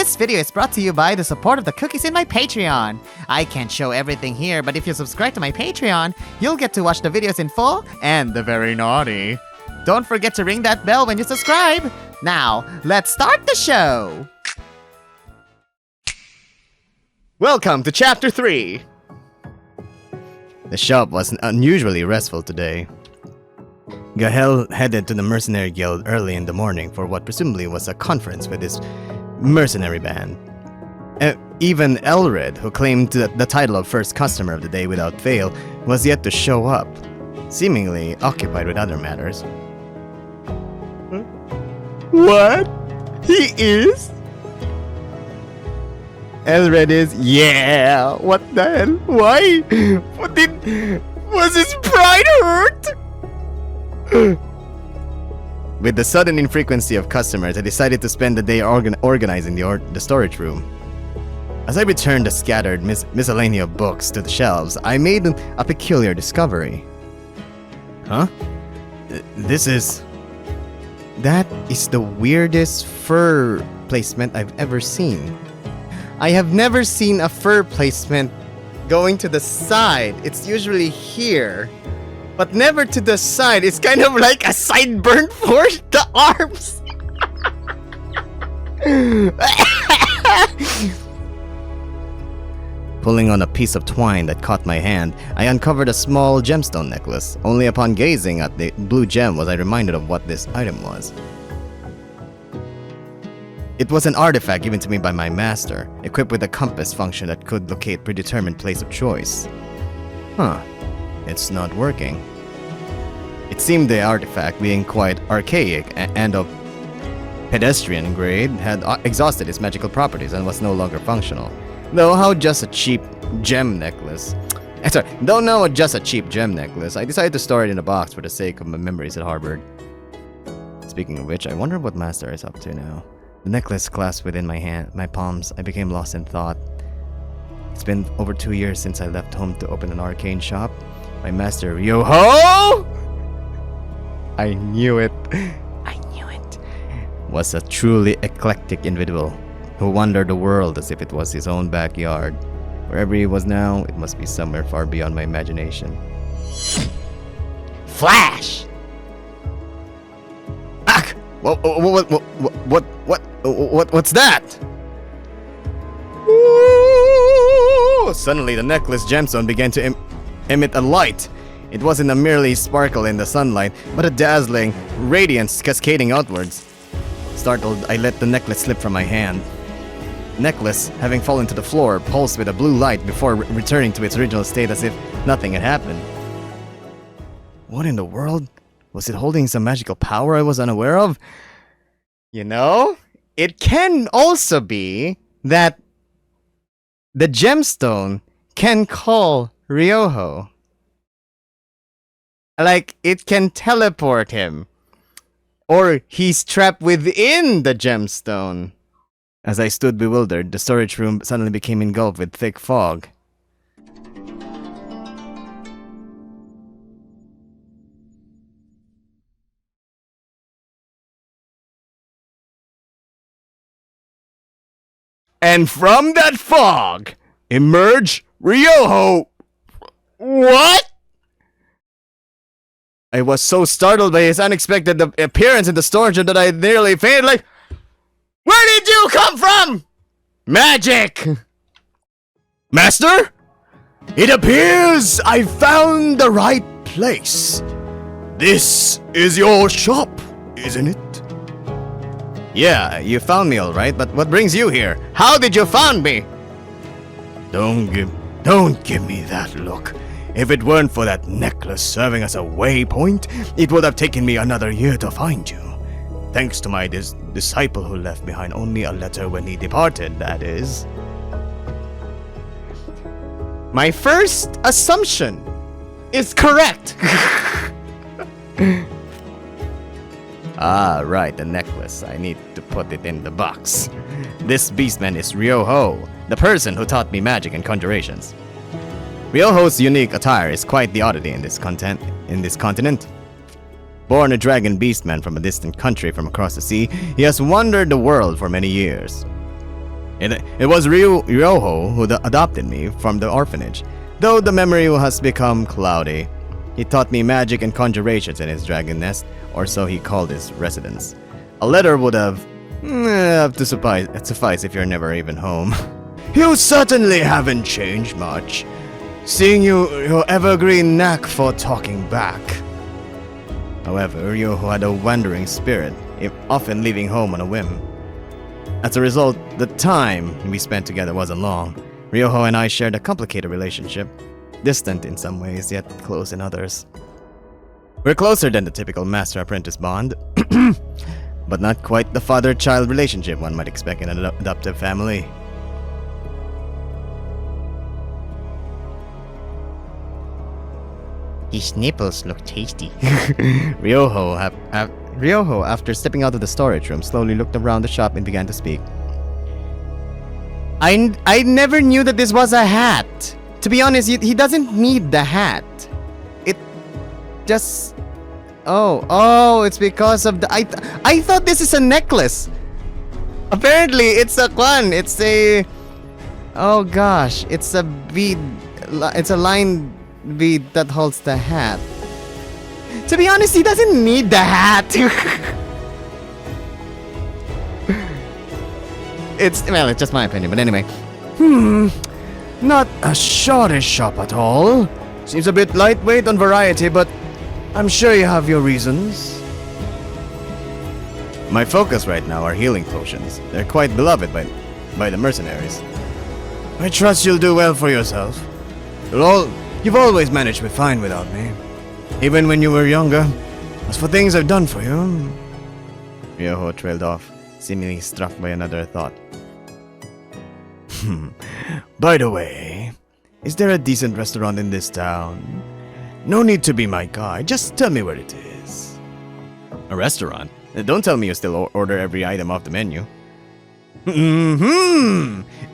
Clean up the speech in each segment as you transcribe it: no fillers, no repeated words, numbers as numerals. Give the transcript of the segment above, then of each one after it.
This video is brought to you by the support of the cookies in my Patreon. I can't show everything here, but if you subscribe to my Patreon, you'll get to watch the videos in full and the very naughty. Don't forget to ring that bell when you subscribe. Now, let's start the show! Welcome to Chapter 3! The shop was unusually restful today. Gahel headed to the mercenary guild early in the morning for what presumably was a conference with his mercenary band. Even Elred, who claimed the title of first customer of the day without fail, was yet to show up, seemingly occupied with other matters. What? He is? Elred is? Yeah! What the hell? Why? Was his pride hurt? With the sudden infrequency of customers, I decided to spend the day organizing the storage room. As I returned the scattered miscellaneous books to the shelves, I made a peculiar discovery. Huh? That is the weirdest fur placement I've ever seen. I have never seen a fur placement going to the side. It's usually here. But never to the side. It's kind of like a sideburn for the arms. Pulling on a piece of twine that caught my hand, I uncovered a small gemstone necklace. Only upon gazing at the blue gem was I reminded of what this item was. It was an artifact given to me by my master, equipped with a compass function that could locate predetermined place of choice. Huh. It's not working. It seemed the artifact, being quite archaic and of pedestrian grade, had exhausted its magical properties and was no longer functional. Though how just a cheap gem necklace. I decided to store it in a box for the sake of my memories it harbored. Speaking of which, I wonder what Master is up to now. The necklace clasped within my palms, I became lost in thought. It's been over 2 years since I left home to open an arcane shop. My master, Yo-ho! I knew it. Was a truly eclectic individual who wandered the world as if it was his own backyard. Wherever he was now, it must be somewhere far beyond my imagination. Flash! Ah! What's that? Ooh! Suddenly, the necklace gemstone began to emit a light. It wasn't a merely sparkle in the sunlight, but a dazzling radiance cascading outwards. Startled, I let the necklace slip from my hand. Necklace, having fallen to the floor, pulsed with a blue light before returning to its original state as if nothing had happened. What in the world? Was it holding some magical power I was unaware of? You know, it can also be that the gemstone can call Ryoho. Like, it can teleport him. Or he's trapped within the gemstone. As I stood bewildered, the storage room suddenly became engulfed with thick fog. And from that fog, emerged Ryoho. What? I was so startled by his unexpected appearance in the storage room that I nearly fainted. Like, where did you come from? Magic! Master? It appears I found the right place. This is your shop, isn't it? Yeah, you found me all right, but what brings you here? How did you find me? Don't give me that look. If it weren't for that necklace serving as a waypoint, it would have taken me another year to find you. Thanks to my disciple who left behind only a letter when he departed, that is. My first assumption is correct. Ah, right, the necklace. I need to put it in the box. This beastman is Ryoho, the person who taught me magic and conjurations. Ryoho's unique attire is quite the oddity in this continent. Born a dragon beastman from a distant country from across the sea, he has wandered the world for many years. It was Ryoho who adopted me from the orphanage, though the memory has become cloudy. He taught me magic and conjurations in his dragon nest, or so he called his residence. A letter would have to suffice if you're never even home. You certainly haven't changed much, seeing your evergreen knack for talking back. However, Ryoho had a wandering spirit, often leaving home on a whim. As a result, the time we spent together wasn't long. Ryoho and I shared a complicated relationship, distant in some ways, yet close in others. We're closer than the typical master-apprentice bond, but not quite the father-child relationship one might expect in an adoptive family. His nipples look tasty. Ryoho, after stepping out of the storage room, slowly looked around the shop and began to speak. I never knew that this was a hat. To be honest, he doesn't need the hat. It just... Oh, it's because of the... I thought this is a necklace. Apparently, it's a kwan. It's a... Oh gosh, it's a bead. It's a line bead that holds the hat. To be honest, he doesn't need the hat. It's just my opinion, but anyway. Not a shortish shop at all. Seems a bit lightweight on variety, but I'm sure you have your reasons. My focus right now are healing potions. They're quite beloved by the mercenaries. I trust you'll do well for yourself. You've always managed with fine without me. Even when you were younger. As for things I've done for you... Ryoho trailed off, seemingly struck by another thought. By the way, is there a decent restaurant in this town? No need to be my guide, just tell me where it is. A restaurant? Don't tell me you still order every item off the menu.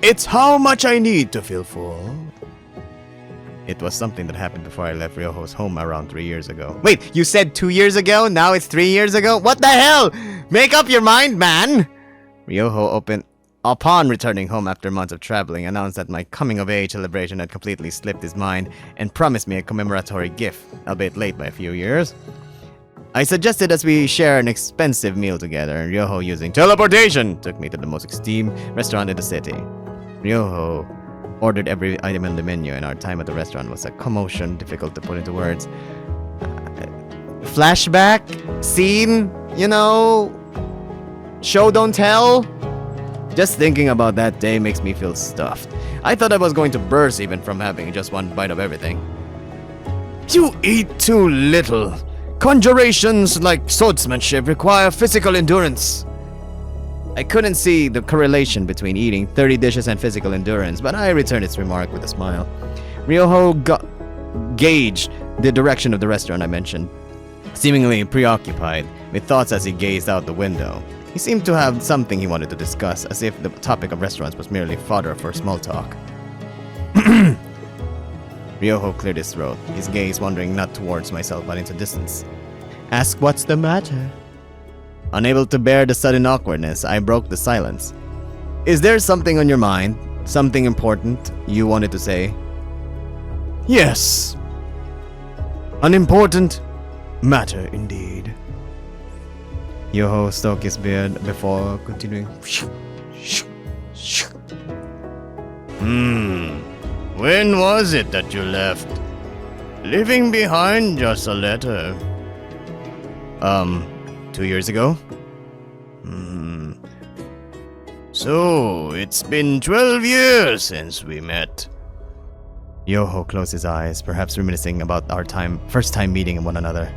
It's how much I need to feel full. It was something that happened before I left Ryoho's home around 3 years ago. Wait, you said 2 years ago? Now it's 3 years ago? What the hell? Make up your mind, man! Ryoho upon returning home after months of traveling, announced that my coming-of-age celebration had completely slipped his mind and promised me a commemoratory gift, albeit late by a few years. I suggested as we share an expensive meal together, and Ryoho, using teleportation, took me to the most esteemed restaurant in the city. Ryoho ordered every item on the menu, and our time at the restaurant was a commotion difficult to put into words. Flashback? Scene? Show don't tell? Just thinking about that day makes me feel stuffed. I thought I was going to burst even from having just one bite of everything. You eat too little. Conjurations like swordsmanship require physical endurance. I couldn't see the correlation between eating 30 dishes and physical endurance, but I returned its remark with a smile. Ryoho gauged the direction of the restaurant I mentioned, seemingly preoccupied with thoughts as he gazed out the window. He seemed to have something he wanted to discuss, as if the topic of restaurants was merely fodder for small talk. Ryoho cleared his throat, his gaze wandering not towards myself but into distance. Ask what's the matter? Unable to bear the sudden awkwardness, I broke the silence. Is there something on your mind? Something important you wanted to say? Yes. An important matter indeed. Ryoho stroked his beard before continuing. When was it that you left? Leaving behind just a letter. 2 years ago? So, it's been 12 years since we met. Ryoho closed his eyes, perhaps reminiscing about our first time meeting one another.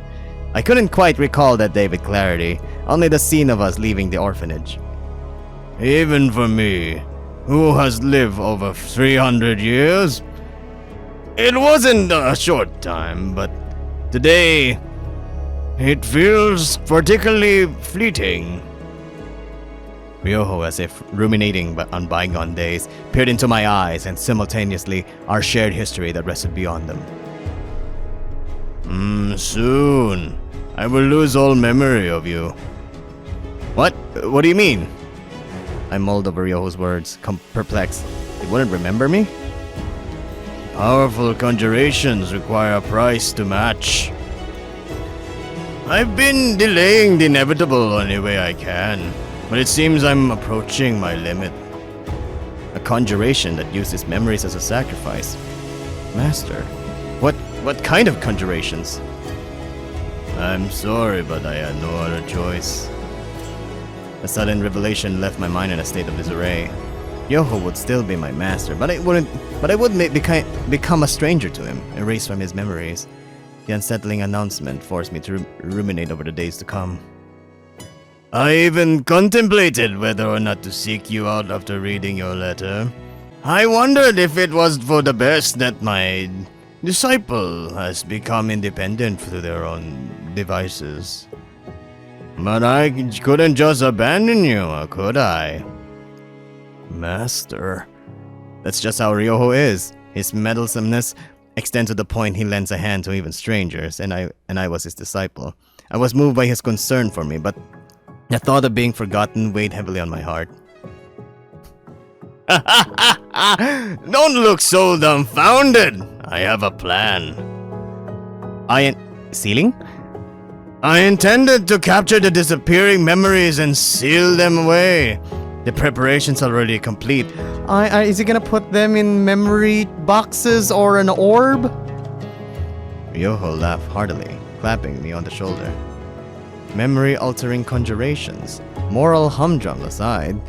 I couldn't quite recall that day with clarity, only the scene of us leaving the orphanage. Even for me, who has lived over 300 years, it wasn't a short time, but today, it feels particularly fleeting. Ryoho, as if ruminating on bygone days, peered into my eyes and simultaneously our shared history that rested beyond them. Soon, I will lose all memory of you. What? What do you mean? I mulled over Ryoho's words, perplexed. He wouldn't remember me? Powerful conjurations require a price to match. I've been delaying the inevitable any way I can, but it seems I'm approaching my limit. A conjuration that uses memories as a sacrifice. Master, what kind of conjurations? I'm sorry, but I had no other choice. A sudden revelation left my mind in a state of disarray. Ryoho would still be my master, but I would become a stranger to him, erased from his memories. The unsettling announcement forced me to ruminate over the days to come. I even contemplated whether or not to seek you out after reading your letter. I wondered if it was for the best that my disciple has become independent through their own devices. But I couldn't just abandon you, could I? Master. That's just how Ryoho is. His meddlesomeness extends to the point he lends a hand to even strangers, and I was his disciple. I was moved by his concern for me, but the thought of being forgotten weighed heavily on my heart. Don't look so dumbfounded. I have a plan. Sealing? I intended to capture the disappearing memories and seal them away. The preparation's already complete. Is he gonna put them in memory boxes or an orb? Ryoho laughed heartily, clapping me on the shoulder. Memory-altering conjurations, moral humdrum aside,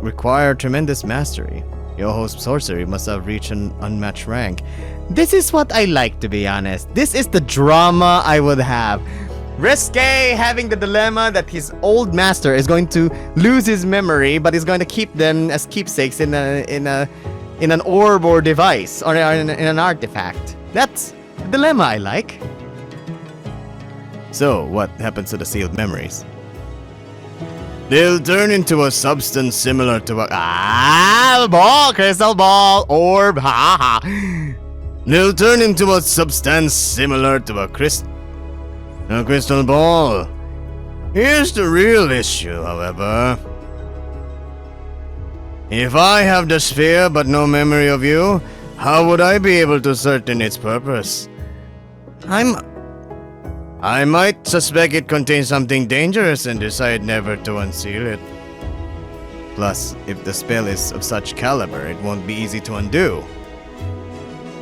require tremendous mastery. Ryoho's sorcery must have reached an unmatched rank. This is what I like, to be honest. This is the drama I would have. Resque having the dilemma that his old master is going to lose his memory, but he's going to keep them as keepsakes in an orb or device, or in an artifact. That's the dilemma I like. So, what happens to the sealed memories? They'll turn into a substance similar to a ball, crystal ball, orb, ha ha. They'll turn into a substance similar to a crystal ball. Here's the real issue, however. If I have the sphere but no memory of you, how would I be able to ascertain its purpose? I might suspect it contains something dangerous and decide never to unseal it. Plus, if the spell is of such caliber, it won't be easy to undo.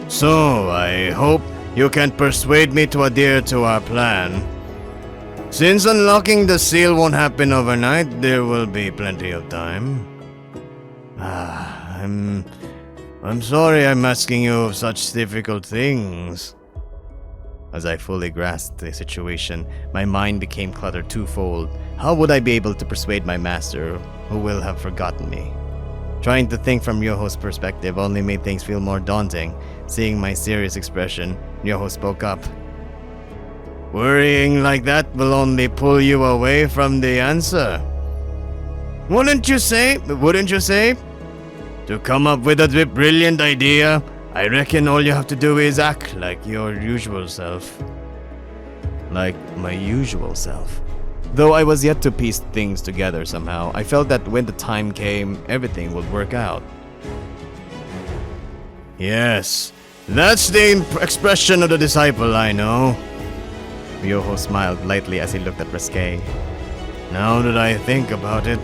So, I hope you can persuade me to adhere to our plan. Since unlocking the seal won't happen overnight, there will be plenty of time. I'm sorry I'm asking you of such difficult things. As I fully grasped the situation, my mind became cluttered twofold. How would I be able to persuade my master, who will have forgotten me? Trying to think from Ryoho's perspective only made things feel more daunting. Seeing my serious expression, Ryoho spoke up. Worrying like that will only pull you away from the answer. Wouldn't you say? To come up with a brilliant idea, I reckon all you have to do is act like your usual self. Like my usual self. Though I was yet to piece things together somehow, I felt that when the time came, everything would work out. Yes, that's the expression of the disciple, I know. Ryoho smiled lightly as he looked at Resque. Now that I think about it,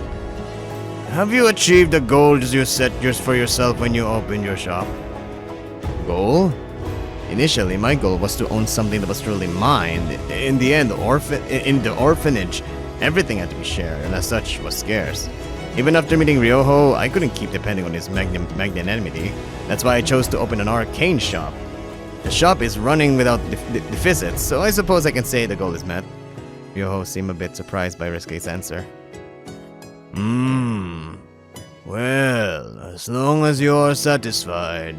have you achieved the goals you set for yourself when you opened your shop? Goal? Initially, my goal was to own something that was truly mine. In the end, in the orphanage, everything had to be shared, and as such, was scarce. Even after meeting Ryoho, I couldn't keep depending on his magnanimity. That's why I chose to open an ARCANE shop. The shop is running without deficits, so I suppose I can say the goal is met. Ryoho seemed a bit surprised by Resque's answer. Well, as long as you are satisfied.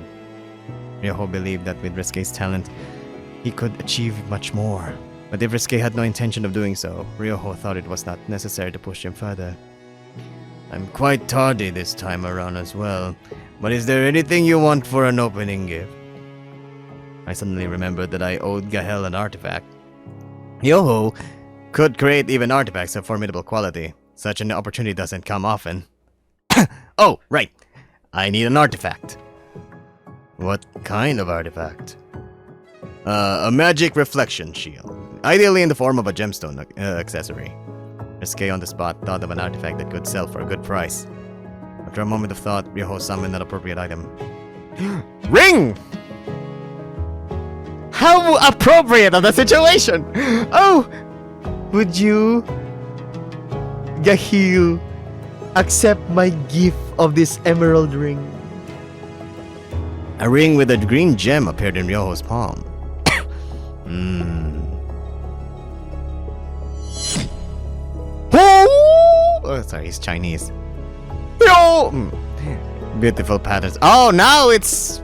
Ryoho believed that with Resque's talent, he could achieve much more. But if Resque had no intention of doing so, Ryoho thought it was not necessary to push him further. I'm quite tardy this time around as well, but is there anything you want for an opening gift? I suddenly remembered that I owed Gahel an artifact. Ryoho could create even artifacts of formidable quality. Such an opportunity doesn't come often. Oh, right. I need an artifact. What kind of artifact? A magic reflection shield. Ideally in the form of a gemstone accessory. Resque on the spot thought of an artifact that could sell for a good price. After a moment of thought, Ryoho summoned an appropriate item. Ring! How appropriate of the situation! Oh! Would you, Gahel, accept my gift of this emerald ring? A ring with a green gem appeared in Ryoho's palm. Oh, sorry, he's Chinese. Yo! Beautiful patterns. Oh, now it's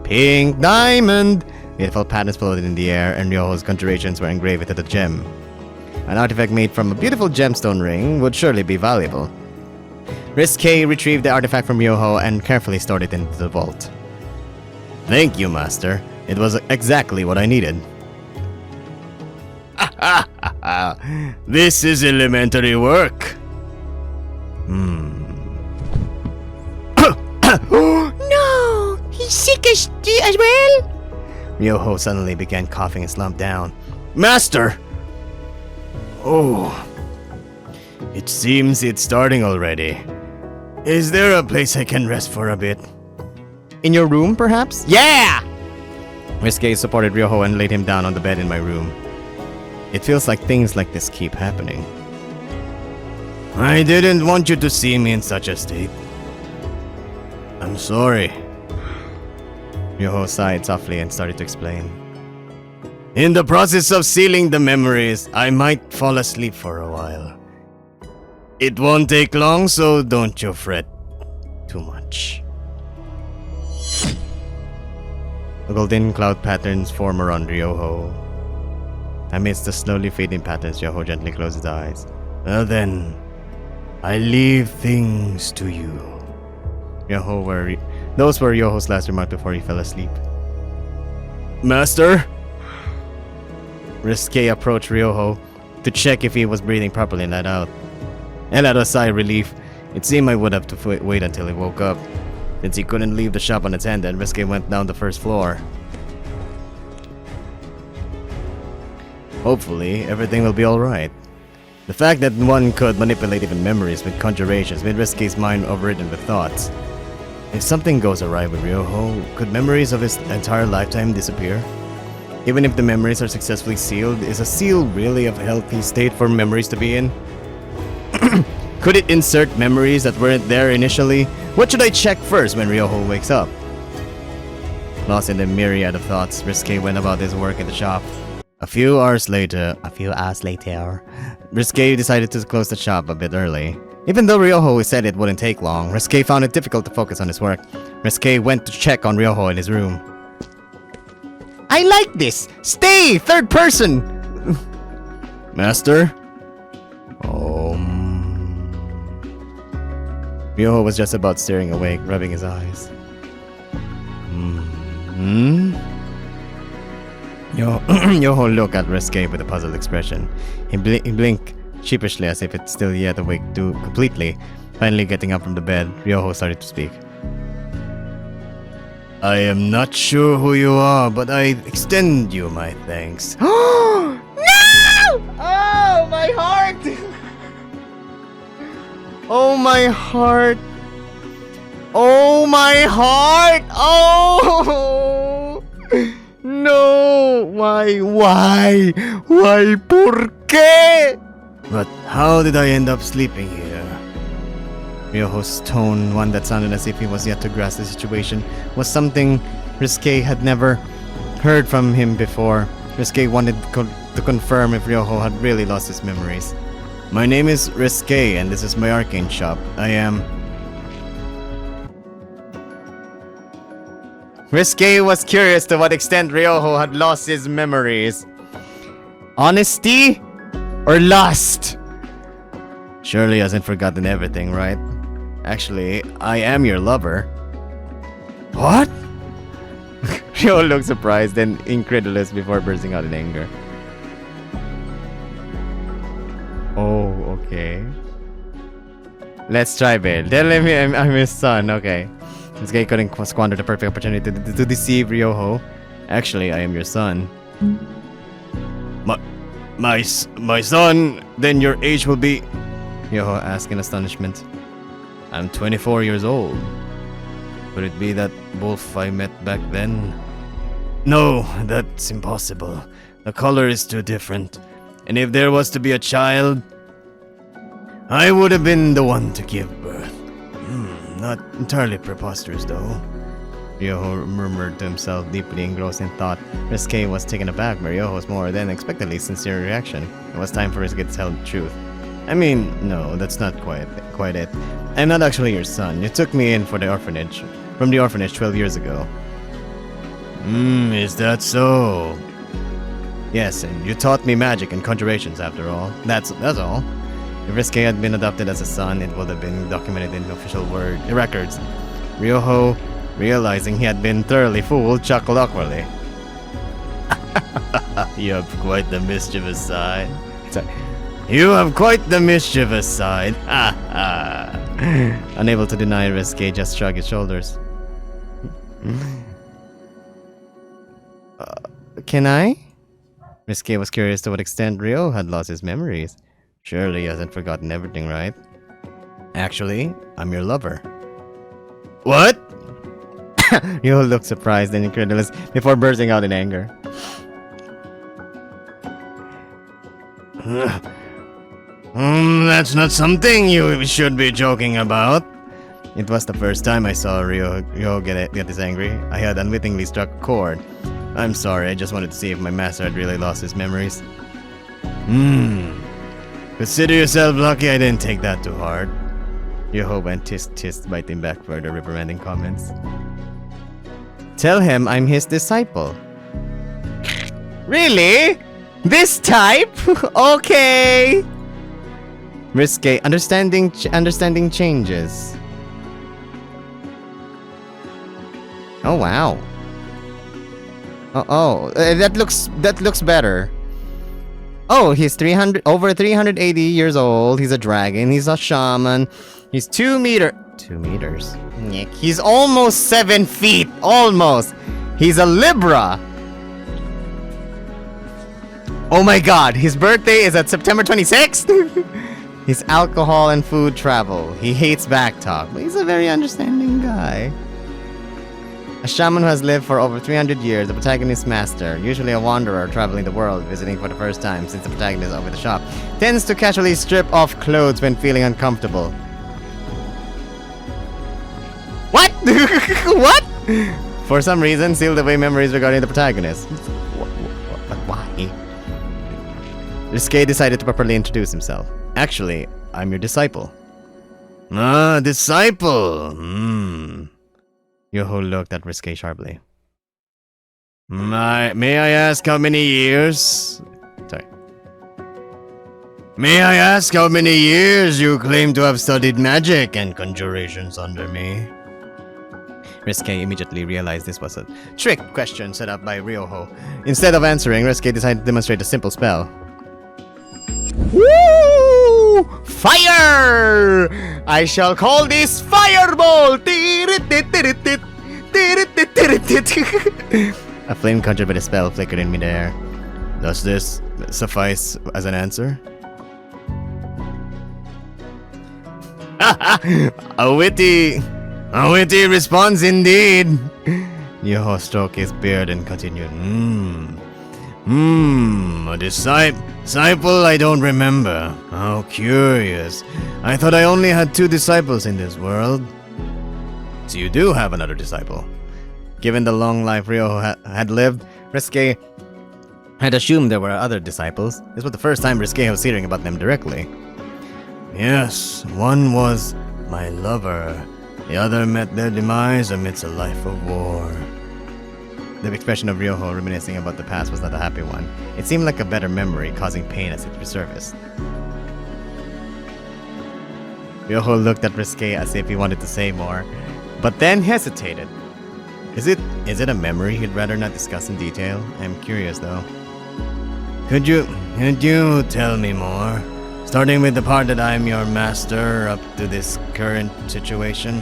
pink diamond. Beautiful patterns floated in the air, and Ryoho's conjurations were engraved into the gem. An artifact made from a beautiful gemstone ring would surely be valuable. Resque retrieved the artifact from Ryoho and carefully stored it into the vault. Thank you, Master. It was exactly what I needed. This is elementary work. No! He's sick as well? Ryoho suddenly began coughing and slumped down. Master! Oh. It seems it's starting already. Is there a place I can rest for a bit? In your room, perhaps? Yeah! Resque supported Ryoho and laid him down on the bed in my room. It feels like things like this keep happening. I didn't want you to see me in such a state. I'm sorry. Ryoho sighed softly and started to explain. In the process of sealing the memories, I might fall asleep for a while. It won't take long, so don't you fret too much. The golden cloud patterns form around Ryoho. Amidst the slowly fading patterns, Ryoho gently closed his eyes. Well then, I leave things to you. Those were Ryoho's last remarks before he fell asleep. Master? Resque approached Ryoho to check if he was breathing properly and let out a sigh of relief. It seemed I would have to wait until he woke up. Since he couldn't leave the shop unattended, Resque went down the first floor. Hopefully, everything will be alright. The fact that one could manipulate even memories with conjurations made Resque's mind overridden with thoughts. If something goes awry with Ryoho, could memories of his entire lifetime disappear? Even if the memories are successfully sealed, is a seal really a healthy state for memories to be in? Could it insert memories that weren't there initially? What should I check first when Ryoho wakes up? Lost in the myriad of thoughts, Resque went about his work in the shop. A few hours later, Resque decided to close the shop a bit early. Even though Ryoho said it wouldn't take long, Resque found it difficult to focus on his work. Resque went to check on Ryoho in his room. I like this! Stay! Third person! Master? Ryoho was just about staring awake, rubbing his eyes. Ryoho looked at Resque with a puzzled expression. He blinked sheepishly as if it's still yet awake completely. Finally getting up from the bed, Ryoho started to speak. I am not sure who you are, but I extend you my thanks. No! Oh, my heart! Oh, my heart! Oh, my heart! Oh! No! Why? ¿Por qué? But how did I end up sleeping here? Ryoho's tone, one that sounded as if he was yet to grasp the situation, was something Resque had never heard from him before. Resque wanted to confirm if Ryoho had really lost his memories. My name is Resque, and this is my arcane shop. I am... Resque was curious to what extent Ryoho had lost his memories. Honesty or lust? Surely hasn't forgotten everything, right? Actually, I am your lover. What? Ryoho looked surprised and incredulous before bursting out in anger. Oh, okay. Let's try, Bill. Tell him I'm his son. Okay. This guy couldn't squander the perfect opportunity to deceive Ryoho. Actually, I am your son. My son, then your age will be... Ryoho asked in astonishment. I'm 24 years old. Could it be that wolf I met back then? No, that's impossible. The color is too different. And if there was to be a child, I would have been the one to give birth. Not entirely preposterous though. Ryoho murmured to himself, deeply engrossed in thought. Resque was taken aback by Ryoho's more than expectedly sincere reaction. It was time for Resque to tell the truth. I mean, no, that's not quite it. I'm not actually your son. You took me in from the orphanage 12 years ago. Is that so? Yes, and you taught me magic and conjurations after all. That's all. If Resque had been adopted as a son, it would have been documented in official records. Ryoho, realizing he had been thoroughly fooled, chuckled awkwardly. You have quite the mischievous side. You have quite the mischievous side. Unable to deny, Resque just shrugged his shoulders. Can I? Resque was curious to what extent Ryo had lost his memories. Surely he hasn't forgotten everything, right? Actually, I'm your lover. What? Ryo looked surprised and incredulous before bursting out in anger. That's not something you should be joking about. It was the first time I saw Ryo get this angry. I had unwittingly struck a chord. I'm sorry, I just wanted to see if my master had really lost his memories. Consider yourself lucky I didn't take that too hard. Ryo went tisk, biting back further reprimanding comments. Tell him I'm his disciple. Really? This type? Okay. Resque, understanding changes. Oh wow. That looks better. Oh, he's over 380 years old. He's a dragon. He's a shaman. He's 2 meters. Nick. He's almost 7 feet. Almost. He's a Libra. Oh my god, his birthday is at September 26th? His alcohol and food travel. He hates backtalk, but he's a very understanding guy. A shaman who has lived for over 300 years, the protagonist's master, usually a wanderer traveling the world, visiting for the first time since the protagonist is over the shop, tends to casually strip off clothes when feeling uncomfortable. What? What? For some reason, sealed away memories regarding the protagonist. Why? Resque decided to properly introduce himself. Actually, I'm your disciple. Disciple. Yoho looked at Resque sharply. May I ask how many years? Sorry. May I ask how many years you claim to have studied magic and conjurations under me? Resque immediately realized this was a trick question set up by Ryoho. Instead of answering, Resque decided to demonstrate a simple spell. Woo! Fire! I shall call this Fireball! A flame conjured by the spell flickered in midair. Does this suffice as an answer? A witty response indeed. Yoho stroked his beard and continued. A disciple I don't remember. How curious. I thought I only had 2 disciples in this world. So you do have another disciple. Given the long life Ryoho had lived, Resque had assumed there were other disciples. This was the first time Resque was hearing about them directly. Yes, one was my lover. The other met their demise amidst a life of war. The expression of Ryoho reminiscing about the past was not a happy one. It seemed like a better memory, causing pain as it resurfaced. Ryoho looked at Resque as if he wanted to say more, but then hesitated. Is it a memory he'd rather not discuss in detail? I'm curious though. Could you tell me more? Starting with the part that I'm your master up to this current situation.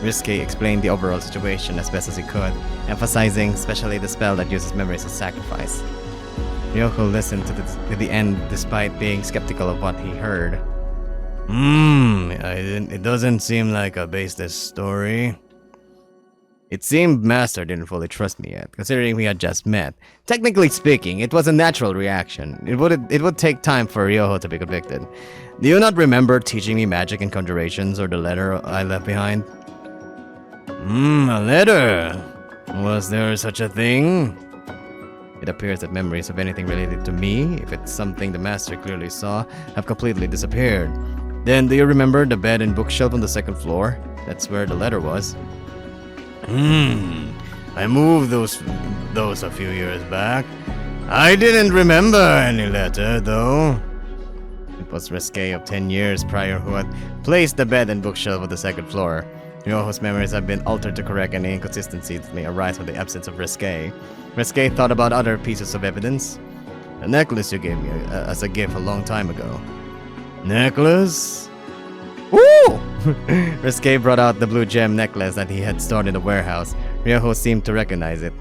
Resque explained the overall situation as best as he could, emphasizing especially the spell that uses memories as sacrifice. Ryoho listened to the end despite being skeptical of what he heard. It doesn't seem like a baseless story. It seemed Master didn't fully trust me yet, considering we had just met. Technically speaking, it was a natural reaction. It would take time for Ryoho to be convicted. Do you not remember teaching me magic and conjurations or the letter I left behind? A letter? Was there such a thing? It appears that memories of anything related to me, if it's something the Master clearly saw, have completely disappeared. Then do you remember the bed and bookshelf on the second floor? That's where the letter was. I moved those a few years back. I didn't remember any letter, though. It was Resque of 10 years prior who had placed the bed and bookshelf on the second floor. Ryoho's memories have been altered to correct any inconsistencies that may arise from the absence of Resque. Resque thought about other pieces of evidence. The necklace you gave me as a gift a long time ago. Necklace? Woo! Resque brought out the blue gem necklace that he had stored in the warehouse. Ryoho seemed to recognize it.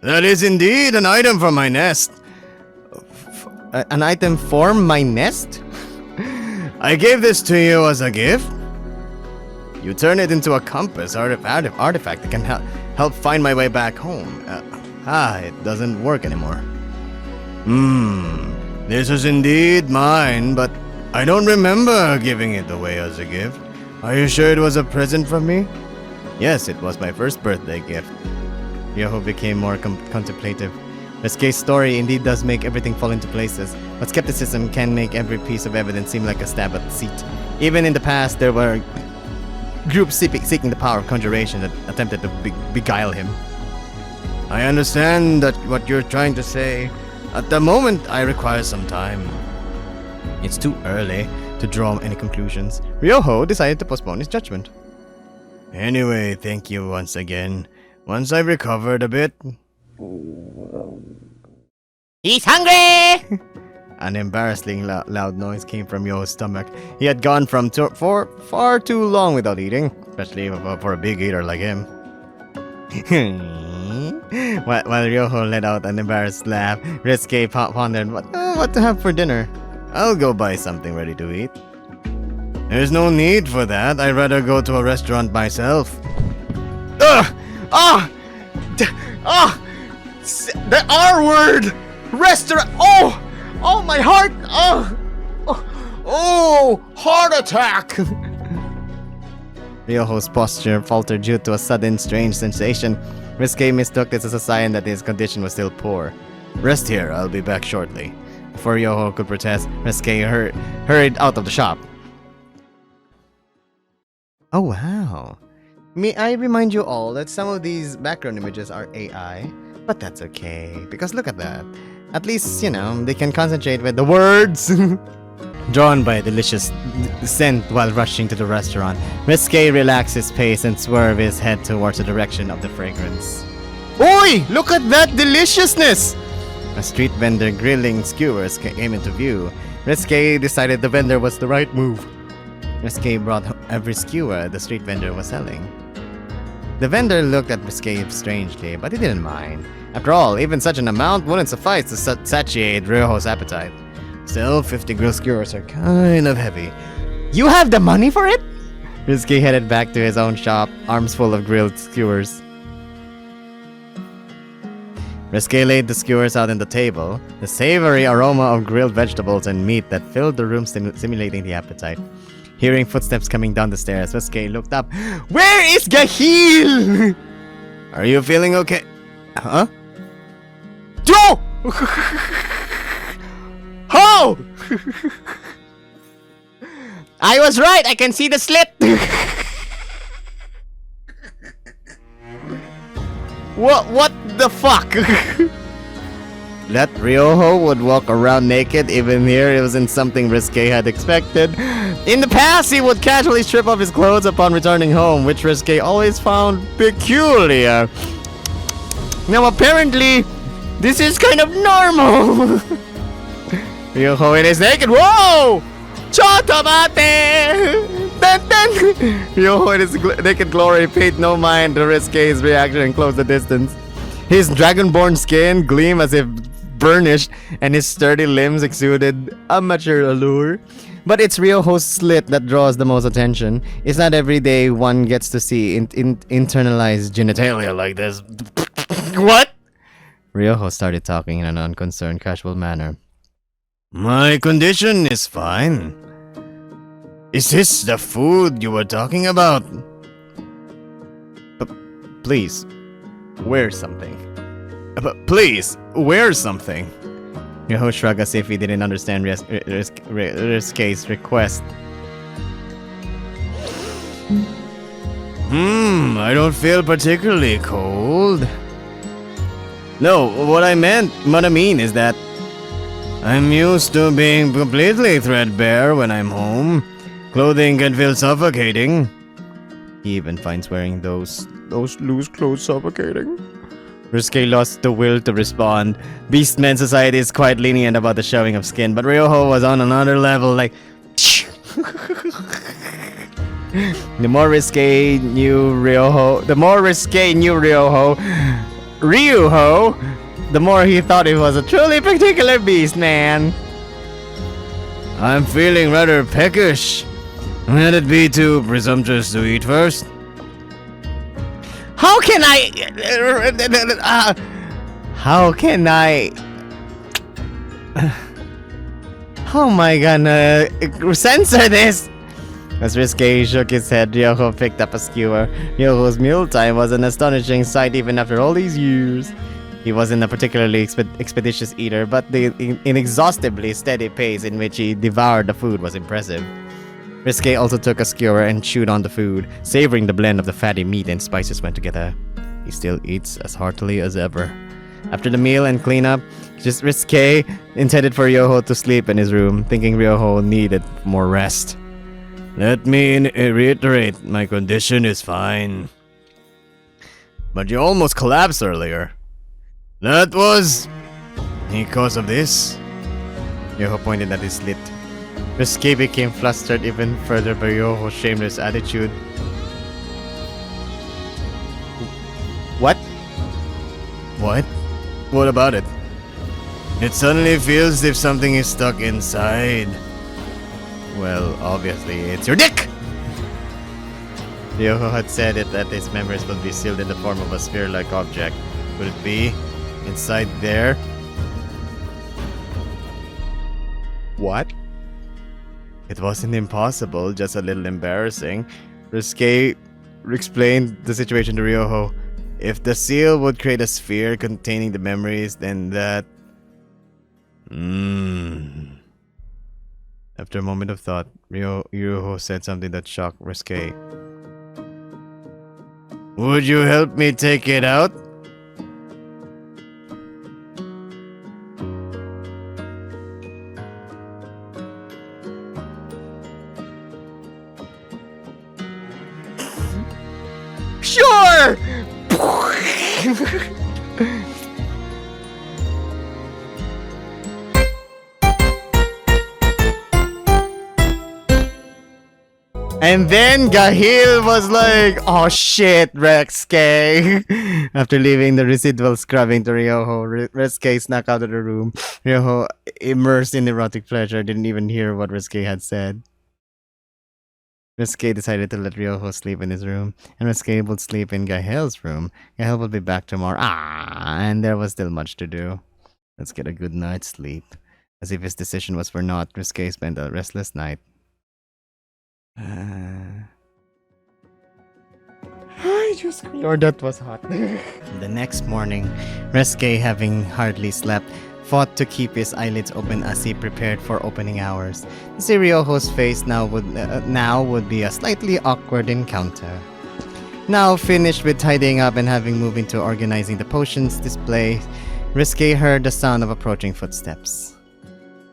That is indeed an item from my nest. An item from my nest? I gave this to you as a gift. You turn it into a compass artifact that can help find my way back home. It doesn't work anymore. This is indeed mine, but I don't remember giving it away as a gift. Are you sure it was a present from me? Yes, it was my first birthday gift. Ryoho became more contemplative. Resque's story indeed does make everything fall into places, but skepticism can make every piece of evidence seem like a stab at the seat. Even in the past, there were groups seeking the power of conjuration that attempted to beguile him. I understand that what you're trying to say. At the moment, I require some time. It's too early to draw any conclusions. Ryoho decided to postpone his judgment. Anyway, thank you once again. Once I've recovered a bit... He's hungry! An embarrassingly loud noise came from Ryoho's stomach. He had gone for far too long without eating, especially for a big eater like him. While Ryoho let out an embarrassed laugh, Resque pondered what to have for dinner. I'll go buy something ready to eat. There's no need for that. I'd rather go to a restaurant myself. The R word! Restaurant! Oh, my heart! Heart attack! Ryoho's posture faltered due to a sudden strange sensation. Resque mistook this as a sign that his condition was still poor. Rest here, I'll be back shortly. Before Ryoho could protest, Resque hurried out of the shop. Oh wow. May I remind you all that some of these background images are AI, but that's okay, because look at that. At least, they can concentrate with the words. Drawn by a delicious scent while rushing to the restaurant, Resque relaxed his pace and swerved his head towards the direction of the fragrance. Oi! Look at that deliciousness! A street vendor grilling skewers came into view. Resque decided the vendor was the right move. Resque brought every skewer the street vendor was selling. The vendor looked at Resque strangely, but he didn't mind. After all, even such an amount wouldn't suffice to satiate Ryoho's appetite. Still, 50 grilled skewers are kind of heavy. You have the money for it? Resque headed back to his own shop, arms full of grilled skewers. Resque laid the skewers out on the table, the savory aroma of grilled vegetables and meat that filled the room stimulating the appetite. Hearing footsteps coming down the stairs, Resque looked up. Where is Gahel? Are you feeling okay? Huh? Joe! How? I was right, I can see the slit! What the fuck? That Ryoho would walk around naked even here, it wasn't something Resque had expected. In the past, he would casually strip off his clothes upon returning home, which Resque always found peculiar. Now apparently, this is kind of normal. Ryoho in his naked. Whoa! Chotomate! Dun, dun. Ryoho in his naked glory paid no mind to Resque's reaction and closed the distance. His dragonborn skin gleamed as if burnished, and his sturdy limbs exuded amateur allure. But it's Ryoho's slit that draws the most attention. It's not every day one gets to see internalized genitalia like this. What? Ryoho started talking in an unconcerned, casual manner. My condition is fine. Is this the food you were talking about? Please, wear something. Please, wear something. Ryoho shrugged as if he didn't understand Resque's request. I don't feel particularly cold. No, what I mean is that I'm used to being completely threadbare when I'm home. Clothing can feel suffocating. He even finds wearing those loose clothes suffocating. Resque lost the will to respond. Beastman society is quite lenient about the showing of skin, but Ryoho was on another level, like... The more Resque knew Ryoho, the more he thought it was a truly particular beast, man. I'm feeling rather peckish. Would it be too presumptuous to eat first? How can I... How am I gonna censor this? As Resque shook his head, Ryoho picked up a skewer. Ryoho's mealtime was an astonishing sight even after all these years. He wasn't a particularly expeditious eater, but the inexhaustibly steady pace in which he devoured the food was impressive. Resque also took a skewer and chewed on the food, savoring the blend of the fatty meat and spices went together. He still eats as heartily as ever. After the meal and cleanup, Resque intended for Ryoho to sleep in his room, thinking Ryoho needed more rest. Let me reiterate, my condition is fine. But you almost collapsed earlier. That was because of this. Ryoho pointed at his slit. Resque became flustered even further by Ryoho's shameless attitude. What? What? What about it? It suddenly feels as if something is stuck inside. Well, obviously, it's your dick! Ryoho had said it that his memories would be sealed in the form of a sphere-like object. Would it be inside there? What? It wasn't impossible, just a little embarrassing. Resque explained the situation to Ryoho. If the seal would create a sphere containing the memories, then that... After a moment of thought, Ryoho said something that shocked Resque. Would you help me take it out? Sure! And then Gahel was like, oh shit, Resque. After leaving the residual scrubbing to Ryoho, Resque snuck out of the room. Ryoho, immersed in erotic pleasure, didn't even hear what Resque had said. Resque decided to let Ryoho sleep in his room, and Resque would sleep in Gahel's room. Gahel would be back tomorrow. And there was still much to do. Let's get a good night's sleep. As if his decision was for naught, Resque spent a restless night. Lord, that was hot. The next morning, Resque, having hardly slept, fought to keep his eyelids open as he prepared for opening hours. To see Ryoho's face now would be a slightly awkward encounter. Now finished with tidying up and having moved into organizing the potions display, Resque heard the sound of approaching footsteps.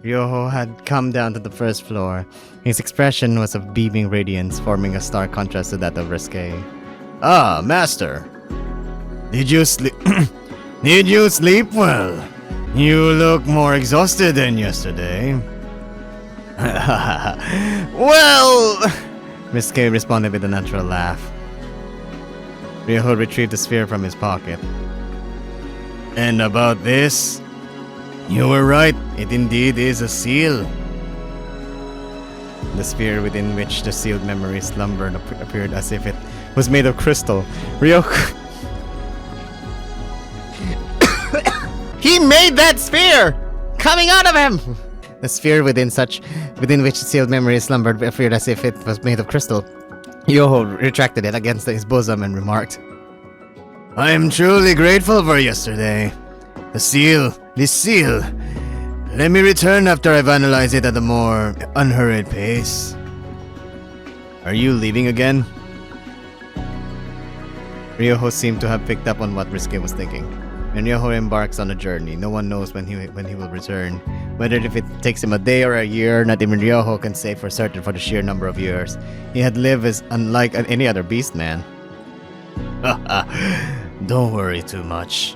Ryoho had come down to the first floor. His expression was of beaming radiance, forming a stark contrast to that of Resque. Ah, master. Did you sleep? Did you sleep well? You look more exhausted than yesterday. Well, Resque responded with a natural laugh. Ryoho retrieved the sphere from his pocket. And about this, you were right. It indeed is a seal. The sphere within which the sealed memory slumbered appeared as if it was made of crystal. Ryoho... He made that sphere! Coming out of him! The sphere within which the sealed memory slumbered appeared as if it was made of crystal. Ryoho retracted it against his bosom and remarked, I am truly grateful for yesterday. This seal. Let me return after I've analyzed it at a more unhurried pace. Are you leaving again? Ryoho seemed to have picked up on what Resque was thinking. When Ryoho embarks on a journey, no one knows when he will return. Whether if it takes him a day or a year, not even Ryoho can say for certain for the sheer number of years. He had lived as unlike any other beast man. Don't worry too much.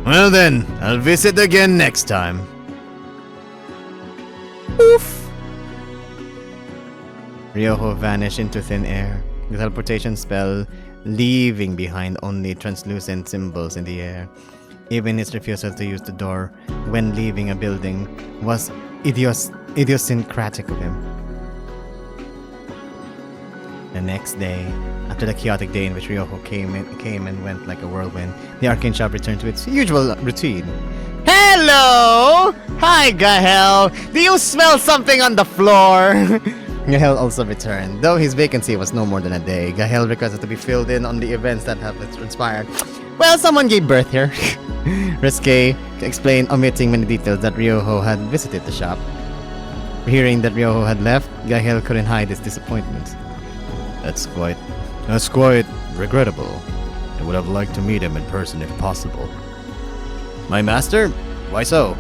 Well then, I'll visit again next time. Oof! Ryoho vanished into thin air, the teleportation spell leaving behind only translucent symbols in the air. Even his refusal to use the door when leaving a building was idiosyncratic of him. The next day, after the chaotic day in which Ryoho came and went like a whirlwind, the Arcane shop returned to its usual routine. Hello! Hi, Gahel! Do you smell something on the floor? Gahel also returned. Though his vacancy was no more than a day, Gahel requested to be filled in on the events that have transpired. Well, someone gave birth here. Resque explained, omitting many details, that Ryoho had visited the shop. Hearing that Ryoho had left, Gahel couldn't hide his disappointment. That's quite regrettable. I would have liked to meet him in person if possible. My master? Why so?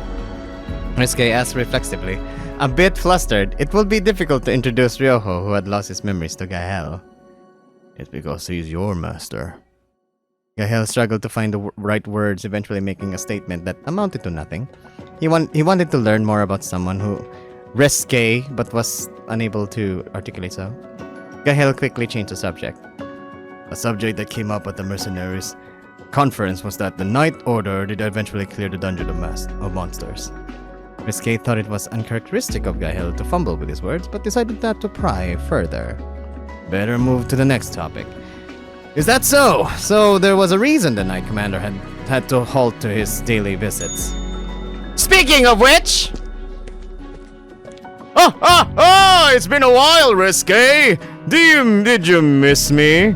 Resque asked reflexively. A bit flustered, it will be difficult to introduce Ryoho, who had lost his memories, to Gahel. It's because he's your master. Gahel struggled to find the right words, eventually making a statement that amounted to nothing. He wanted to learn more about someone who Resque, but was unable to articulate so. Gahel quickly changed the subject. A subject that came up at the mercenaries' conference was that the Night Order did eventually clear the dungeon of monsters. Resque thought it was uncharacteristic of Gahel to fumble with his words, but decided not to pry further. Better move to the next topic. Is that so? So there was a reason the Knight Commander had to halt to his daily visits. Speaking of which... It's been a while, Resque! Did you miss me?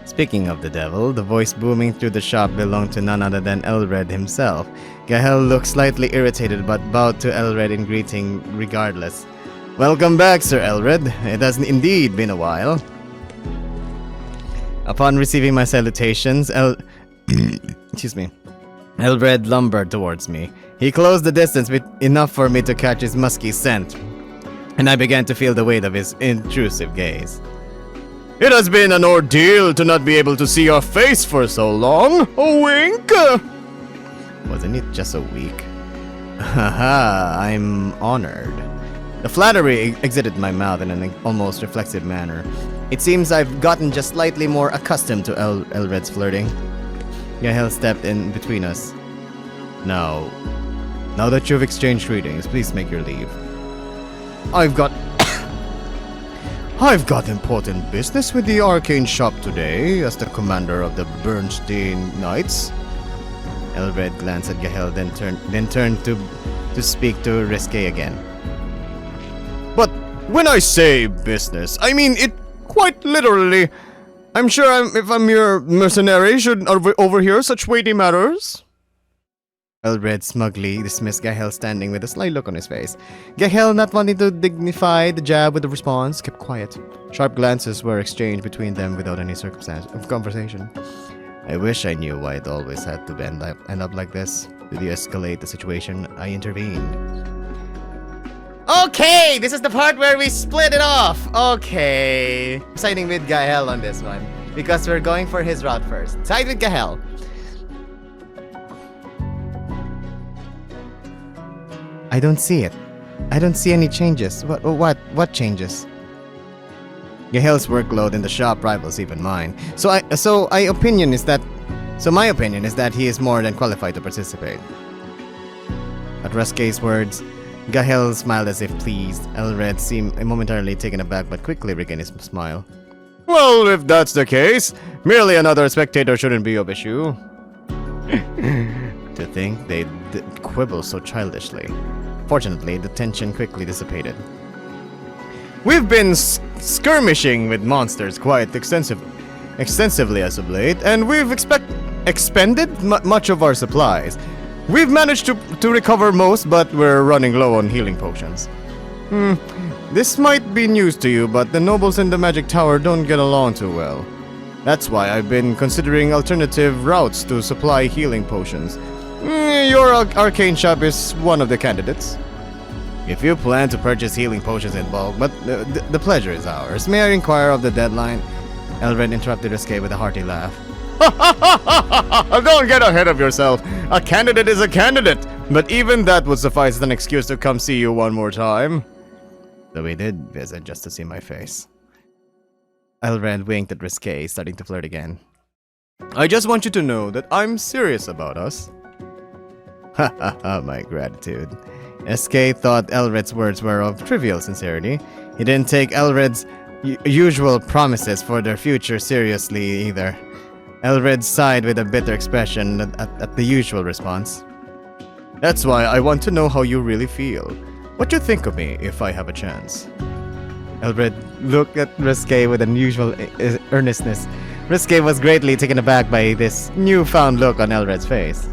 Speaking of the devil, the voice booming through the shop belonged to none other than Elred himself. Gahel looked slightly irritated but bowed to Elred in greeting regardless. Welcome back, Sir Elred. It has indeed been a while. Upon receiving my salutations, Elred lumbered towards me. He closed the distance enough for me to catch his musky scent, and I began to feel the weight of his intrusive gaze. It has been an ordeal to not be able to see your face for so long. A wink! Wasn't it just a week? Haha, I'm honored. The flattery exited my mouth in an almost reflexive manner. It seems I've gotten just slightly more accustomed to Elred's flirting. Gahel stepped in between us. Now that you've exchanged greetings, please make your leave. I've got important business with the Arcane shop today, as the commander of the Bernstein Knights. Elred glanced at Gahel, then turned to speak to Resque again. But when I say business, I mean it quite literally. I'm sure if I'm your mercenary, should overhear such weighty matters. Elred smugly dismissed Gahel, standing with a sly look on his face. Gahel, not wanting to dignify the jab with a response, kept quiet. Sharp glances were exchanged between them without any circumstance of conversation. I wish I knew why it always had to end up like this. To de-escalate the situation, I intervened. Okay, this is the part where we split it off. Okay. Siding with Gahel on this one, because we're going for his route first. Side with Gahel. I don't see it. I don't see any changes. What changes? Gahel's workload in the shop rivals even mine. My opinion is that he is more than qualified to participate. At Resque's words, Gahel smiled as if pleased. Elred seemed momentarily taken aback but quickly regained his smile. Well, if that's the case, merely another spectator shouldn't be of issue. To think they'd quibble so childishly. Fortunately, the tension quickly dissipated. We've been skirmishing with monsters quite extensively as of late, and we've expended much of our supplies. We've managed to recover most, but we're running low on healing potions. This might be news to you, but the nobles in the Magic Tower don't get along too well. That's why I've been considering alternative routes to supply healing potions. Your arcane shop is one of the candidates. If you plan to purchase healing potions in bulk, but the pleasure is ours. May I inquire of the deadline? Elred interrupted Resque with a hearty laugh. Don't get ahead of yourself. A candidate is a candidate, but even that would suffice as an excuse to come see you one more time. Though he did visit just to see my face. Elred winked at Resque, starting to flirt again. I just want you to know that I'm serious about us. My gratitude. Resque thought Elred's words were of trivial sincerity. He didn't take Elred's usual promises for their future seriously either. Elred sighed with a bitter expression at the usual response. That's why I want to know how you really feel. What you think of me if I have a chance? Elred looked at Resque with unusual earnestness. Resque was greatly taken aback by this newfound look on Elred's face.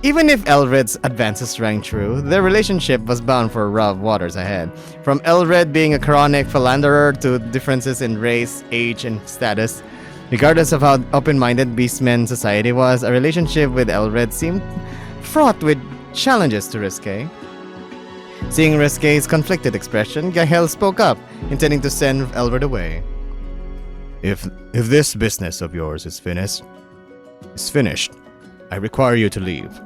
Even if Elred's advances rang true, their relationship was bound for rough waters ahead. From Elred being a chronic philanderer to differences in race, age, and status, regardless of how open-minded Beastmen society was, a relationship with Elred seemed fraught with challenges to Resque. Seeing Resque's conflicted expression, Gahel spoke up, intending to send Elred away. If this business of yours is finished, I require you to leave.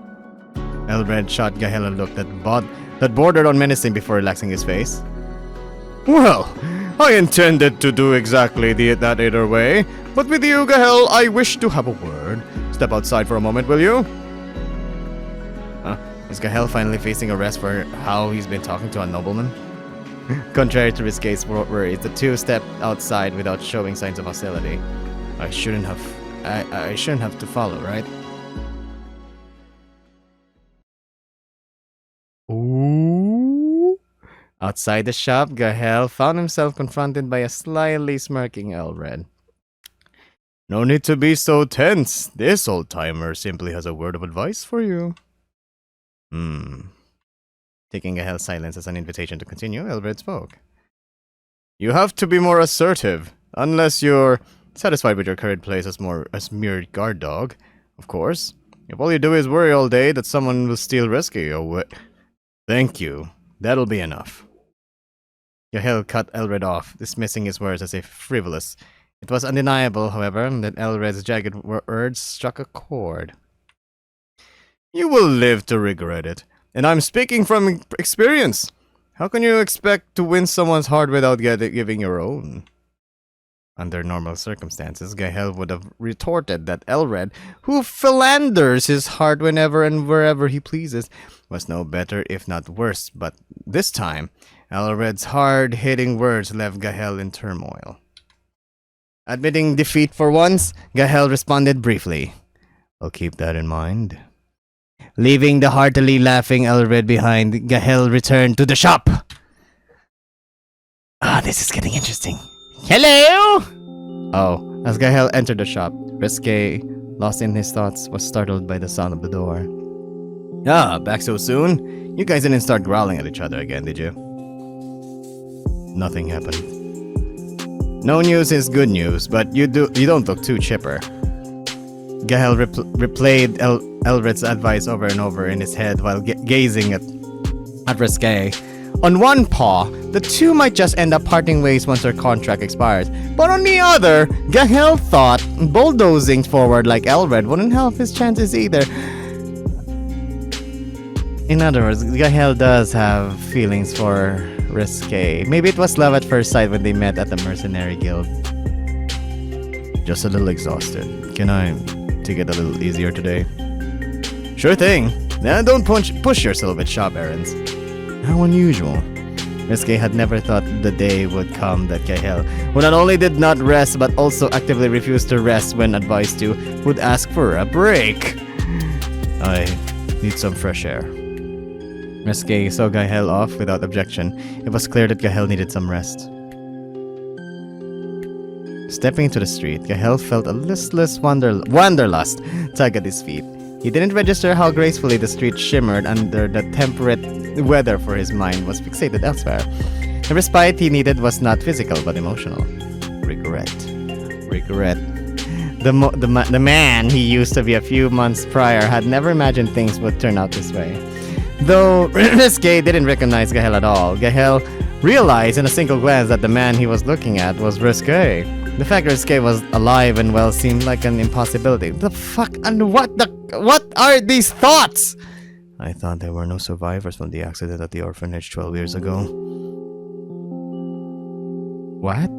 Elred shot Gahel a look that bordered on menacing before relaxing his face. Well, I intended to do exactly that either way, but with you, Gahel, I wish to have a word. Step outside for a moment, will you? Is Gahel finally facing arrest for how he's been talking to a nobleman? Contrary to Risque's worries, the two stepped outside without showing signs of hostility. I shouldn't have to follow, right? Ooh. Outside the shop, Gahel found himself confronted by a slyly smirking Elred. No need to be so tense. This old-timer simply has a word of advice for you. Taking Gahel's silence as an invitation to continue, Elred spoke. You have to be more assertive, unless you're satisfied with your current place as mere guard dog, of course. If all you do is worry all day that someone will steal Resque away... Thank you. That'll be enough. Gahel cut Elred off, dismissing his words as if frivolous. It was undeniable, however, that Elred's jagged words struck a chord. You will live to regret it, and I'm speaking from experience. How can you expect to win someone's heart without giving your own? Under normal circumstances, Gahel would have retorted that Elred, who philanders his heart whenever and wherever he pleases, was no better if not worse, but this time, Elred's hard-hitting words left Gahel in turmoil. Admitting defeat for once, Gahel responded briefly. I'll keep that in mind. Leaving the heartily laughing Elred behind, Gahel returned to the shop. This is getting interesting. Hello! Oh, as Gahel entered the shop, Resque, lost in his thoughts, was startled by the sound of the door. Back so soon? You guys didn't start growling at each other again, did you? Nothing happened. No news is good news, but you don't look too chipper. Gahel replayed Elred's advice over and over in his head while gazing at Resque. On one paw, the two might just end up parting ways once their contract expires. But on the other, Gahel thought bulldozing forward like Elred wouldn't help his chances either. In other words, Gahel does have feelings for Resque. Maybe it was love at first sight when they met at the mercenary guild. Just a little exhausted. Can I take it a little easier today? Sure thing. Now don't push yourself with shop errands. How unusual. Resque had never thought the day would come that Gahel, who not only did not rest but also actively refused to rest when advised to, would ask for a break. I need some fresh air. Resque saw Gahel off without objection. It was clear that Gahel needed some rest. Stepping into the street, Gahel felt a listless wanderlust tug at his feet. He didn't register how gracefully the street shimmered under the temperate weather, for his mind was fixated elsewhere. The respite he needed was not physical but emotional. Regret. The man he used to be a few months prior had never imagined things would turn out this way. Though Resque didn't recognize Gahel at all, Gahel realized in a single glance that the man he was looking at was Resque. The fact Resque was alive and well seemed like an impossibility. The fuck and what are these thoughts? I thought there were no survivors from the accident at the orphanage 12 years ago. What?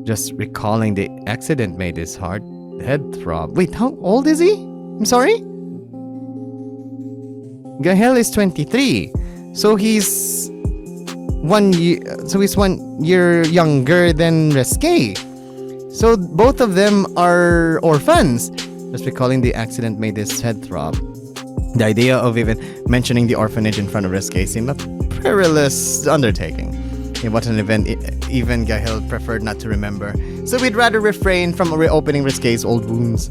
Just recalling the accident made his head throb. Wait, how old is he? I'm sorry? Gahel is 23. So he's 1 year younger than Resque. So both of them are orphans. Just recalling the accident made his head throb. The idea of even mentioning the orphanage in front of Resque seemed a perilous undertaking. It was an event even Gahel preferred not to remember, so we'd rather refrain from reopening Resque's old wounds.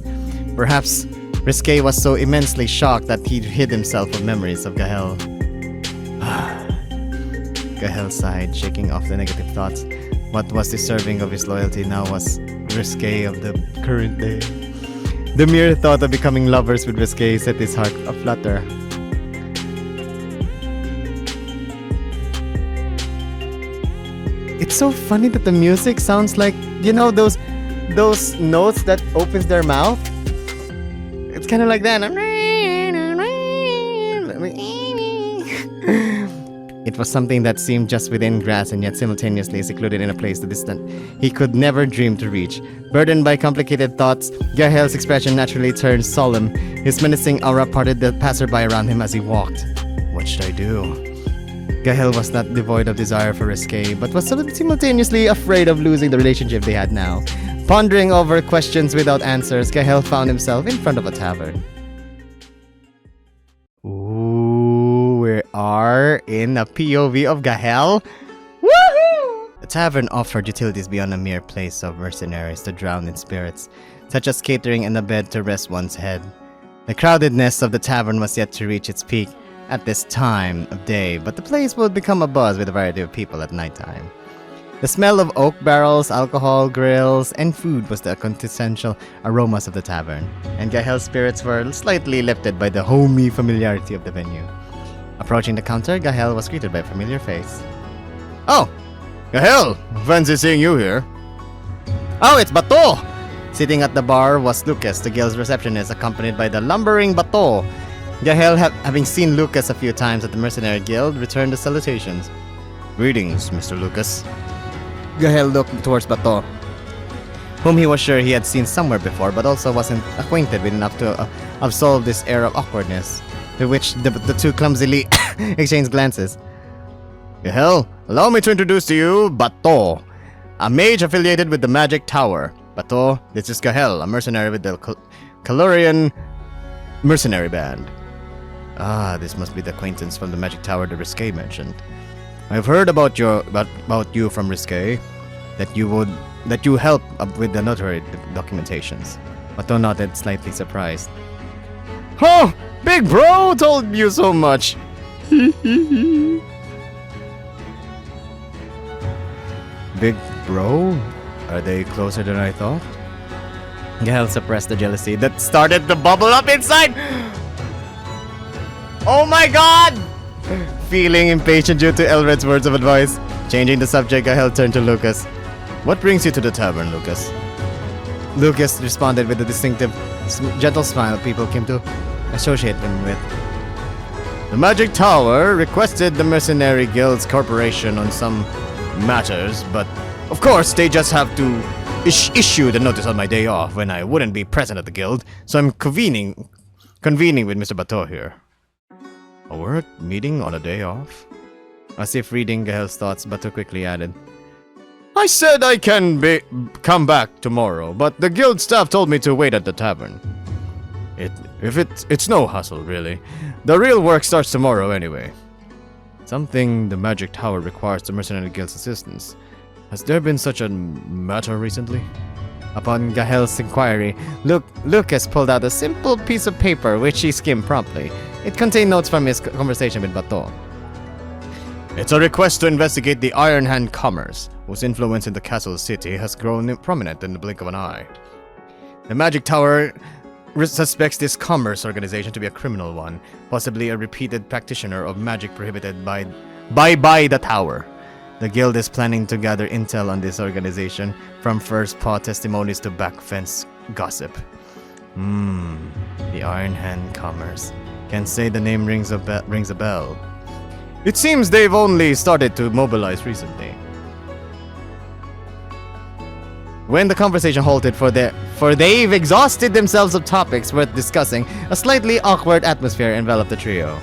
Perhaps Resque was so immensely shocked that he hid himself from memories of Gahel. Gahel sighed, shaking off the negative thoughts. What was deserving of his loyalty now was Resque of the current day. The mere thought of becoming lovers with Resque set his heart aflutter. It's so funny that the music sounds like, you know, those notes that opens their mouth? It's kind of like that. It was something that seemed just within grasp and yet simultaneously secluded in a place distant he could never dream to reach. Burdened by complicated thoughts, Gahel's expression naturally turned solemn. His menacing aura parted the passerby around him as he walked. What should I do? Gahel was not devoid of desire for Resque, but was simultaneously afraid of losing the relationship they had now. Pondering over questions without answers, Gahel found himself in front of a tavern. Ooh, we are in a POV of Gahel. Woohoo! The tavern offered utilities beyond a mere place of mercenaries to drown in spirits, such as catering and a bed to rest one's head. The crowdedness of the tavern was yet to reach its peak at this time of day, but the place would become abuzz with a variety of people at nighttime. The smell of oak barrels, alcohol, grills, and food was the quintessential aromas of the tavern, and Gahel's spirits were slightly lifted by the homey familiarity of the venue. Approaching the counter, Gahel was greeted by a familiar face. Oh! Gahel! Fancy seeing you here. Oh, it's Bato! Sitting at the bar was Lucas, the guild's receptionist, accompanied by the lumbering Bato. Gahel, having seen Lucas a few times at the Mercenary Guild, returned the salutations. Greetings, Mr. Lucas. Gahel looked towards Bato, whom he was sure he had seen somewhere before, but also wasn't acquainted with enough to absolve this air of awkwardness, to which the two clumsily exchanged glances. Gahel, allow me to introduce to you Bato, a mage affiliated with the Magic Tower. Bato, this is Gahel, a mercenary with the Calorian Mercenary Band. Ah, this must be the acquaintance from the Magic Tower the Resque mentioned. I've heard about you from Resque, that you help with the notary documentations. Bato nodded, slightly surprised. Oh, big bro told you so much. Big bro? Are they closer than I thought? Gahel suppressed the jealousy that started to bubble up inside. Oh my god! Feeling impatient due to Elred's words of advice, changing the subject, Gahel turned to Lucas. What brings you to the tavern, Lucas? Lucas responded with a distinctive, gentle smile people came to associate him with. The Magic Tower requested the Mercenary Guild's cooperation on some matters, but of course they just have to issue the notice on my day off when I wouldn't be present at the guild, so I'm convening with Mr. Bato here. A work meeting on a day off? As if reading Gahel's thoughts, Bato quickly added, I said I can come back tomorrow, but the guild staff told me to wait at the tavern. It's no hassle, really. The real work starts tomorrow anyway. Something the Magic Tower requires the Mercenary Guild's assistance. Has there been such a matter recently? Upon Gahel's inquiry, Lucas pulled out a simple piece of paper which he skimmed promptly. It contained notes from his conversation with Bato. It's a request to investigate the Iron Hand commerce, whose influence in the castle city has grown prominent in the blink of an eye. The Magic Tower suspects this commerce organization to be a criminal one, possibly a repeated practitioner of magic prohibited by the tower. The guild is planning to gather intel on this organization, from first paw testimonies to backfence gossip. The Iron Hand commerce. Can't say the name rings a bell. It seems they've only started to mobilize recently. When the conversation halted for they've exhausted themselves of topics worth discussing, a slightly awkward atmosphere enveloped the trio.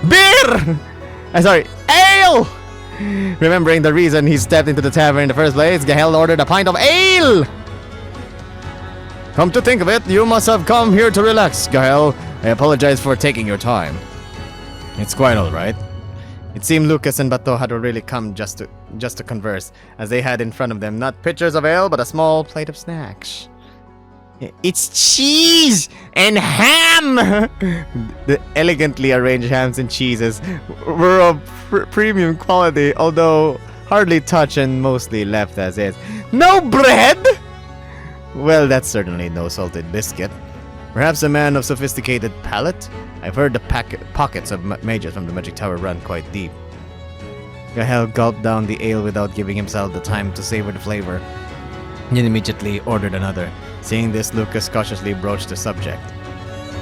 Beer! Ale! Remembering the reason he stepped into the tavern in the first place, Gahel ordered a pint of ale! Come to think of it, you must have come here to relax, Gahel. I apologize for taking your time. It's quite alright. It seemed Lucas and Bato had already come just to converse, as they had in front of them not pitchers of ale, but a small plate of snacks. It's cheese and ham! The elegantly arranged hams and cheeses were of premium quality, although hardly touched and mostly left as is. No bread? Well, that's certainly no salted biscuit. Perhaps a man of sophisticated palate? I've heard the pockets of mages from the Magic Tower run quite deep. Gahel gulped down the ale without giving himself the time to savor the flavor, and immediately ordered another. Seeing this, Lucas cautiously broached the subject.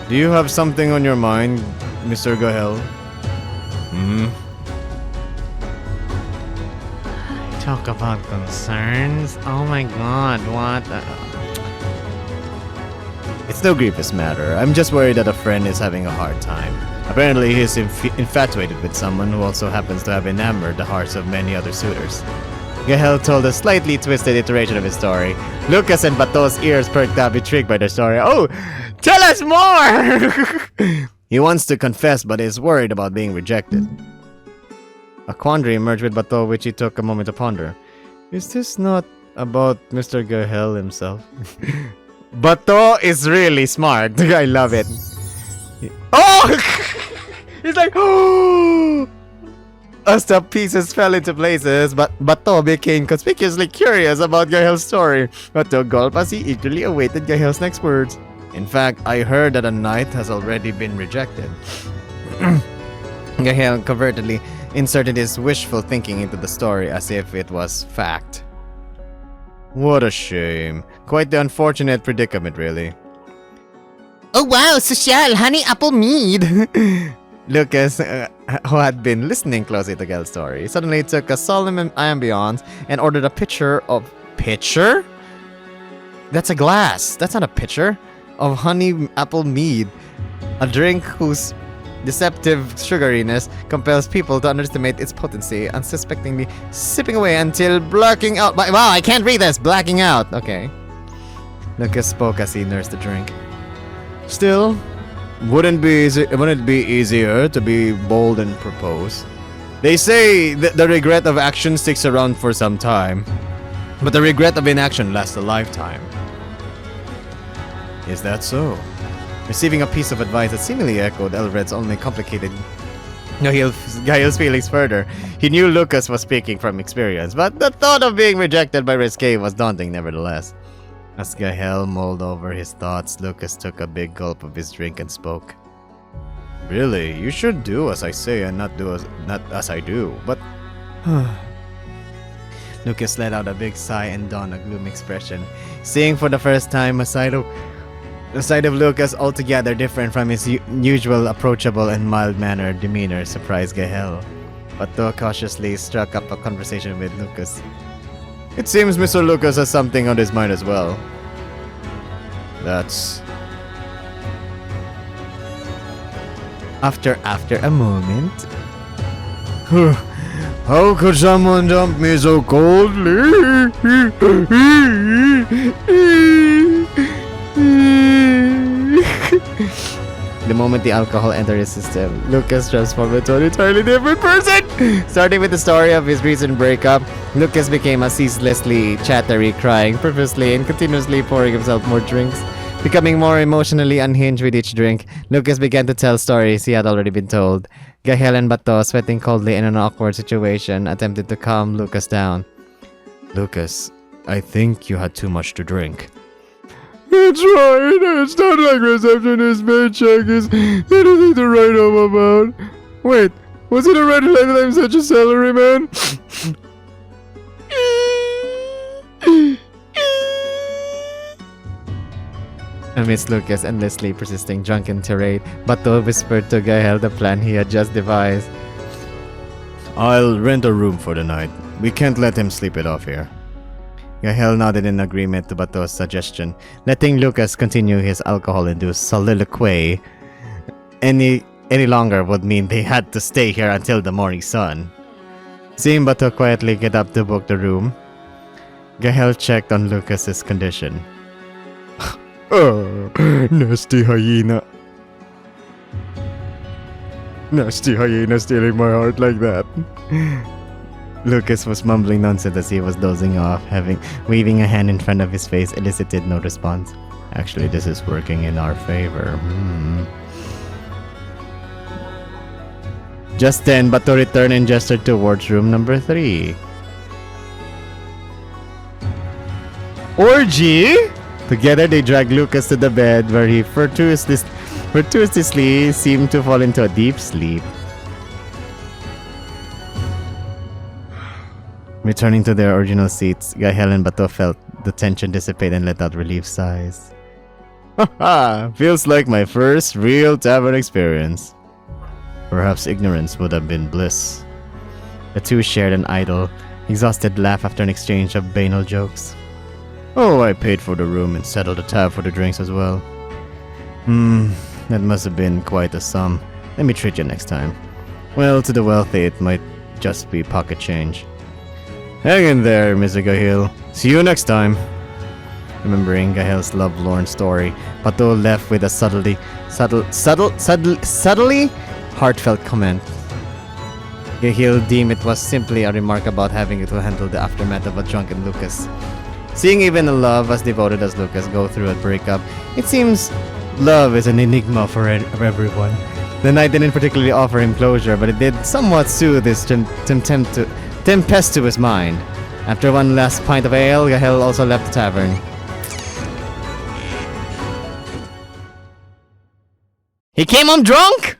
Do you have something on your mind, Mr. Gahel? Talk about concerns? Oh my god, what? It's no grievous matter. I'm just worried that a friend is having a hard time. Apparently, he's infatuated with someone who also happens to have enamored the hearts of many other suitors. Gahel told a slightly twisted iteration of his story. Lucas and Bato's ears perked up, intrigued by the story. Oh, tell us more! He wants to confess, but is worried about being rejected. A quandary emerged with Bato, which he took a moment to ponder. Is this not about Mr. Gahel himself? Bato is really smart. I love it. Oh! He's like, oh! As the pieces fell into places, but Bato became conspicuously curious about Gahel's story. Bato gulped as he eagerly awaited Gahel's next words. In fact, I heard that a knight has already been rejected. Gahel covertly inserted his wishful thinking into the story as if it was fact. What a shame. Quite the unfortunate predicament, really. Oh wow, social honey apple mead! Lucas, who had been listening closely to Gahel's story, suddenly took a solemn ambiance and ordered a pitcher of... Pitcher? That's a glass. That's not a pitcher. Of honey apple mead. A drink whose deceptive sugariness compels people to underestimate its potency, unsuspectingly sipping away until blacking out. Wow, I can't read this! Blacking out. Okay. Lucas spoke as he nursed the drink. Still, wouldn't it be easier to be bold and propose? They say that the regret of action sticks around for some time, but the regret of inaction lasts a lifetime. Is that so? Receiving a piece of advice that seemingly echoed Elred's only complicated Gahel's feelings further. He knew Lucas was speaking from experience, but the thought of being rejected by Resque was daunting nevertheless. As Gahel mulled over his thoughts, Lucas took a big gulp of his drink and spoke. Really, you should do as I say and not as I do, but... Lucas let out a big sigh and donned a gloomy expression, seeing for the first time a side of The sight of Lucas, altogether different from his usual approachable and mild-mannered demeanor, surprised Gahel. Bato cautiously struck up a conversation with Lucas. It seems Mr. Lucas has something on his mind as well. That's... After a moment... How could someone dump me so coldly? The moment the alcohol entered his system, Lucas transformed into an entirely different person! Starting with the story of his recent breakup, Lucas became a ceaselessly chattery, crying profusely and continuously pouring himself more drinks. Becoming more emotionally unhinged with each drink, Lucas began to tell stories he had already been told. Gahel and Bato, sweating coldly in an awkward situation, attempted to calm Lucas down. Lucas, I think you had too much to drink. That's right. It's not like receptionist paycheck is anything to write home about. Wait, was it a red flag that I'm such a salary man? Amidst Lucas' endlessly persisting drunken tirade, Bato whispered to Gahel the plan he had just devised. I'll rent a room for the night. We can't let him sleep it off here. Gahel nodded in agreement to Bato's suggestion, letting Lucas continue his alcohol-induced soliloquy. Any longer would mean they had to stay here until the morning sun. Seeing Bato quietly get up to book the room, Gahel checked on Lucas's condition. Oh, nasty hyena. Nasty hyena stealing my heart like that. Lucas was mumbling nonsense as he was dozing off, waving a hand in front of his face elicited no response. Actually, this is working in our favor. Just then, Bato returned and gestured towards room number 3. Orgy? Together, they dragged Lucas to the bed where he fortuitously seemed to fall into a deep sleep. Returning to their original seats, Gahel and Bato felt the tension dissipate and let out relief sighs. Haha! Feels like my first real tavern experience. Perhaps ignorance would have been bliss. The two shared an idle, exhausted laugh after an exchange of banal jokes. Oh, I paid for the room and settled the tab for the drinks as well. That must have been quite a sum. Let me treat you next time. Well, to the wealthy, it might just be pocket change. Hang in there, Mr. Gahel. See you next time. Remembering Gahel's lovelorn story, Bato left with a subtly heartfelt comment. Gahel deemed it was simply a remark about having to handle the aftermath of a drunken Lucas. Seeing even a love as devoted as Lucas go through a breakup, it seems love is an enigma for everyone. The night didn't particularly offer him closure, but it did somewhat soothe his tempestuous mind. After one last pint of ale, Gahel also left the tavern. He came home drunk!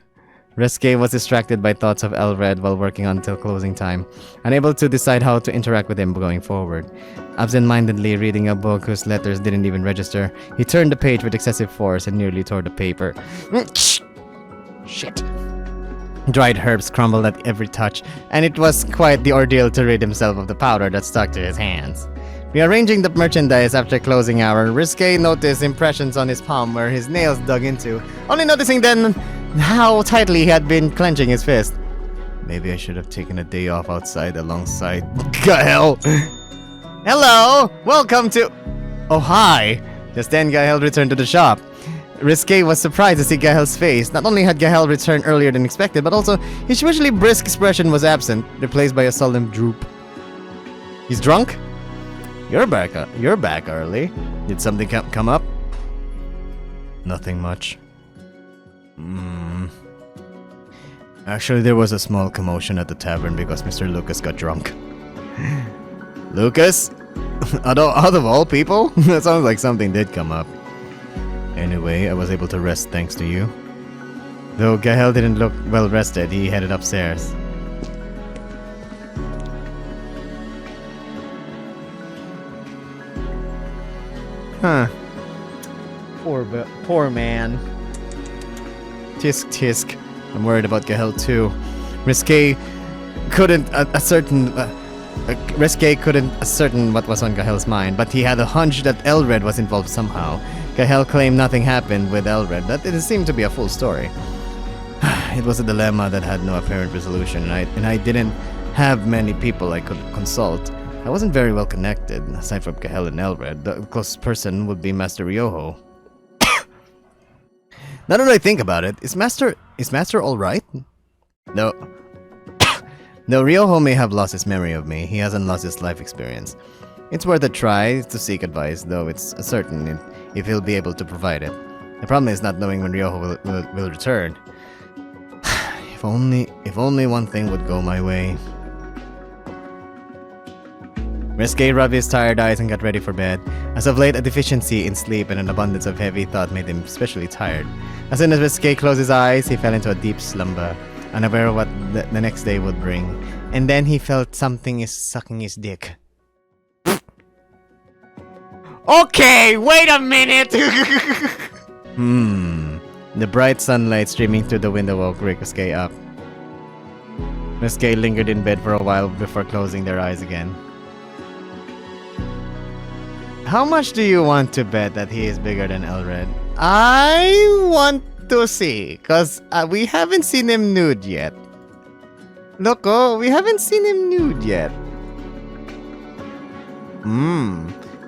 Resque was distracted by thoughts of Elred while working until closing time, unable to decide how to interact with him going forward. Absent-mindedly reading a book whose letters didn't even register, he turned the page with excessive force and nearly tore the paper. Shit. Dried herbs crumbled at every touch, and it was quite the ordeal to rid himself of the powder that stuck to his hands. Rearranging the merchandise after closing hour, Resque noticed impressions on his palm where his nails dug into, only noticing then how tightly he had been clenching his fist. Maybe I should have taken a day off outside alongside Gahel. Hello! Welcome to... Oh, hi! Just then, Gahel returned to the shop. Resque was surprised to see Gahel's face. Not only had Gahel returned earlier than expected, but also his usually brisk expression was absent, replaced by a solemn droop. He's drunk? You're back early. Did something come up? Nothing much. Actually, there was a small commotion at the tavern because Mr. Lucas got drunk. Lucas? out of all people? That sounds like something did come up. Anyway, I was able to rest thanks to you. Though Gahel didn't look well rested, he headed upstairs. Poor man. Tisk tisk. I'm worried about Gahel too. Resque couldn't ascertain what was on Gahel's mind, but he had a hunch that Elred was involved somehow. Gahel claimed nothing happened with Elred, but it seemed to be a full story. It was a dilemma that had no apparent resolution, and I didn't have many people I could consult. I wasn't very well connected, aside from Gahel and Elred. The closest person would be Master Ryoho. Now that I think about it, is Master alright? No. Though Ryoho may have lost his memory of me, he hasn't lost his life experience. It's worth a try to seek advice, though it's uncertain if he'll be able to provide it. The problem is not knowing when Ryoho will return. If only one thing would go my way. Resque rubbed his tired eyes and got ready for bed. As of late, a deficiency in sleep and an abundance of heavy thought made him especially tired. As soon as Resque closed his eyes, he fell into a deep slumber, unaware of what the next day would bring. And then he felt something is sucking his dick. Okay, wait a minute! The bright sunlight streaming through the window woke Resque up. Resque lingered in bed for a while before closing their eyes again. How much do you want to bet that he is bigger than Elred? I want to see, cause we haven't seen him nude yet. Loco, we haven't seen him nude yet.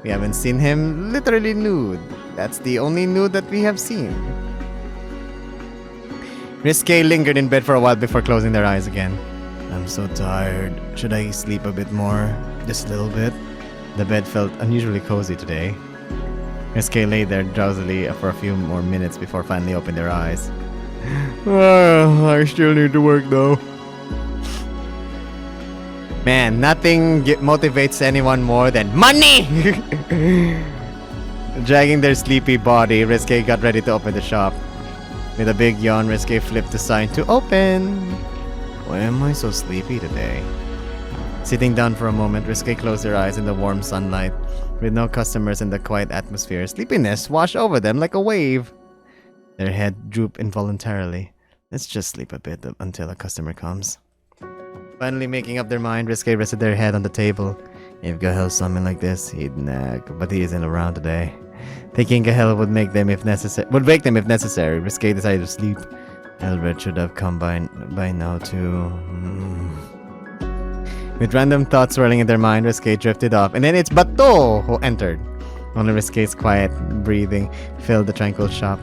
We haven't seen him literally nude. That's the only nude that we have seen. Resque lingered in bed for a while before closing their eyes again. I'm so tired. Should I sleep a bit more? Just a little bit? The bed felt unusually cozy today. Resque lay there drowsily for a few more minutes before finally opening their eyes. I still need to work though. Man, nothing motivates anyone more than money! Dragging their sleepy body, Resque got ready to open the shop. With a big yawn, Resque flipped the sign to open. Why am I so sleepy today? Sitting down for a moment, Resque closed their eyes in the warm sunlight. With no customers in the quiet atmosphere, sleepiness washed over them like a wave. Their head drooped involuntarily. Let's just sleep a bit until a customer comes. Finally making up their mind, Resque rested their head on the table. If Gahel saw me like this, he'd nag, but he isn't around today. Thinking Gahel would wake them if necessary, Resque decided to sleep. Elred should have come by now too. With random thoughts swirling in their mind, Resque drifted off, and then it's Bato who entered. Only Resque's quiet breathing filled the tranquil shop.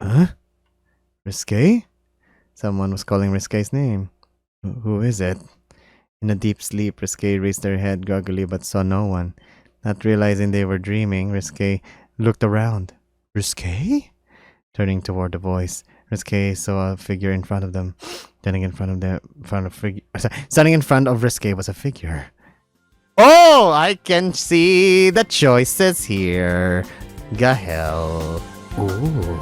Huh? Resque? Someone was calling Resque's name. Who is it? In a deep sleep, Resque raised their head groggily but saw no one. Not realizing they were dreaming, Resque looked around. Resque? Turning toward the voice, Resque saw a figure in front of them. Standing in front of Resque was a figure. Oh, I can see the choices here. Gahel. Ooh.